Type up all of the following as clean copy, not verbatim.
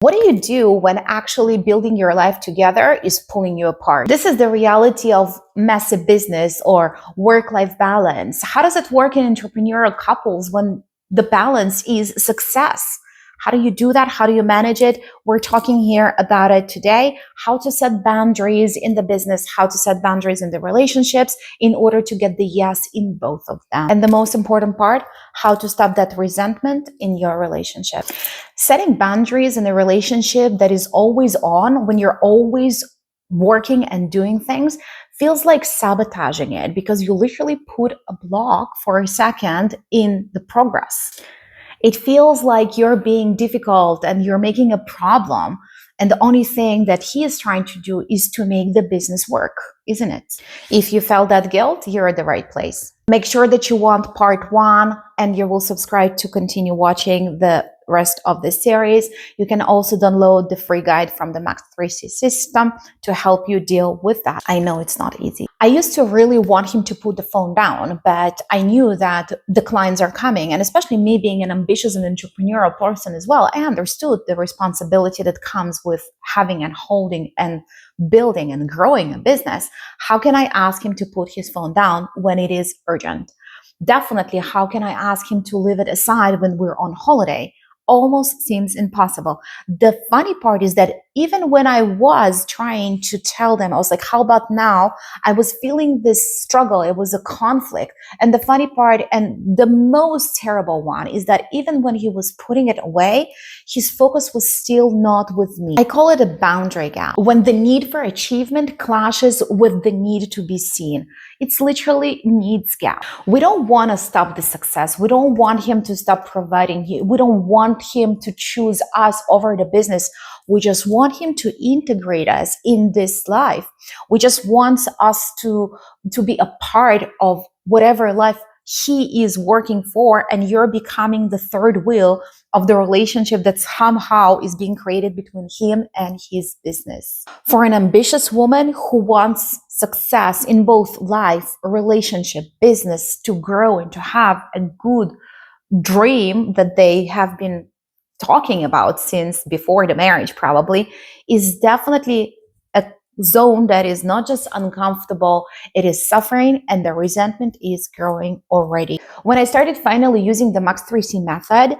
What do you do when actually building your life together is pulling you apart? This is the reality of messy business or work-life balance. How does it work in entrepreneurial couples when the balance is success? How do you do that? How do you manage it? We're talking here about it today. How to set boundaries in the business, how to set boundaries in the relationships in order to get the yes in both of them. And the most important part, how to stop that resentment in your relationship. Setting boundaries in a relationship that is always on, when you're always working and doing things, feels like sabotaging it because you literally put a block for a second in the progress. It feels like you're being difficult and you're making a problem. And the only thing that he is trying to do is to make the business work, isn't it? If you felt that guilt, you're at the right place. Make sure that you want part 1 and you will subscribe to continue watching the rest of the series. You can also download the free guide from the Max 3C system to help you deal with that. I know it's not easy. I used to really want him to put the phone down, but I knew that the clients are coming, and especially me being an ambitious and entrepreneurial person as well, I understood the responsibility that comes with having and holding and building and growing a business. How can I ask him to put his phone down when it is urgent? Definitely, how can I ask him to leave it aside when we're on holiday? Almost seems impossible. The funny part is that even when I was trying to tell them, I was like, how about now? I was feeling this struggle. It was a conflict. And the funny part and the most terrible one is that even when he was putting it away, his focus was still not with me. I call it a boundary gap. When the need for achievement clashes with the need to be seen. It's literally needs gap. We don't want to stop the success. We don't want him to stop providing. We don't want him to choose us over the business. We just want him to integrate us in this life. We just want us to be a part of whatever life he is working for, and you're becoming the third wheel of the relationship that somehow is being created between him and his business. For an ambitious woman who wants success in both life, relationship, business, to grow and to have a good dream that they have been talking about since before the marriage probably, is definitely a zone that is not just uncomfortable, it is suffering, and the resentment is growing already. When I started finally using the Max 3C method,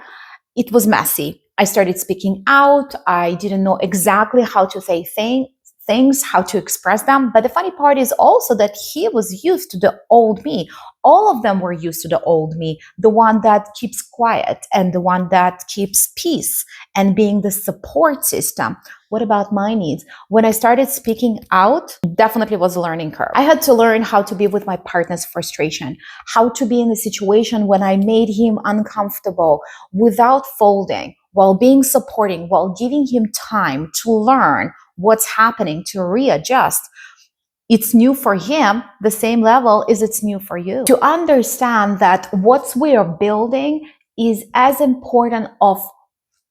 it was messy. I started speaking out. I didn't know exactly how to say things, how to express them. But the funny part is also that he was used to the old me. All of them were used to the old me, the one that keeps quiet and the one that keeps peace and being the support system. What about my needs? When I started speaking out, definitely was a learning curve. I had to learn how to be with my partner's frustration, how to be in a situation when I made him uncomfortable without folding, while being supporting, while giving him time to learn what's happening, to readjust. It's new for him, the same level as it's new for you. To understand that what we are building is as important of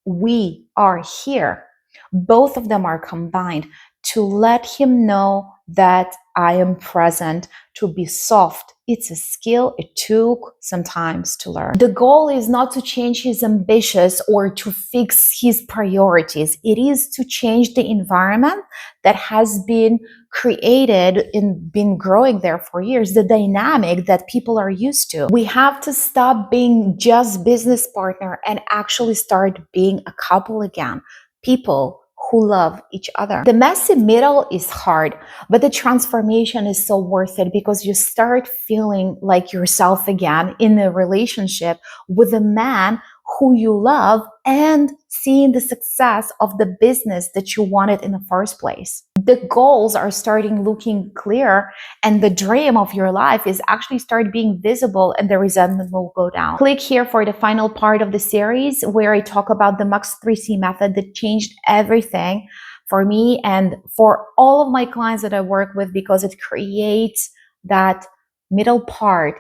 we are here. Both of them are combined to let him know that I am present, to be soft. It's a skill it took some time to learn. The goal is not to change his ambitions or to fix his priorities. It is to change the environment that has been created and been growing there for years, the dynamic that people are used to. We have to stop being just business partner and actually start being a couple again. People who love each other. The messy middle is hard, but the transformation is so worth it because you start feeling like yourself again in a relationship with a man who you love and seeing the success of the business that you wanted in the first place. The goals are starting looking clear and the dream of your life is actually start being visible and the resentment will go down. Click here for the final part of the series where I talk about the Max 3C method that changed everything for me and for all of my clients that I work with because it creates that middle part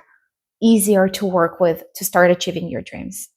easier to work with to start achieving your dreams.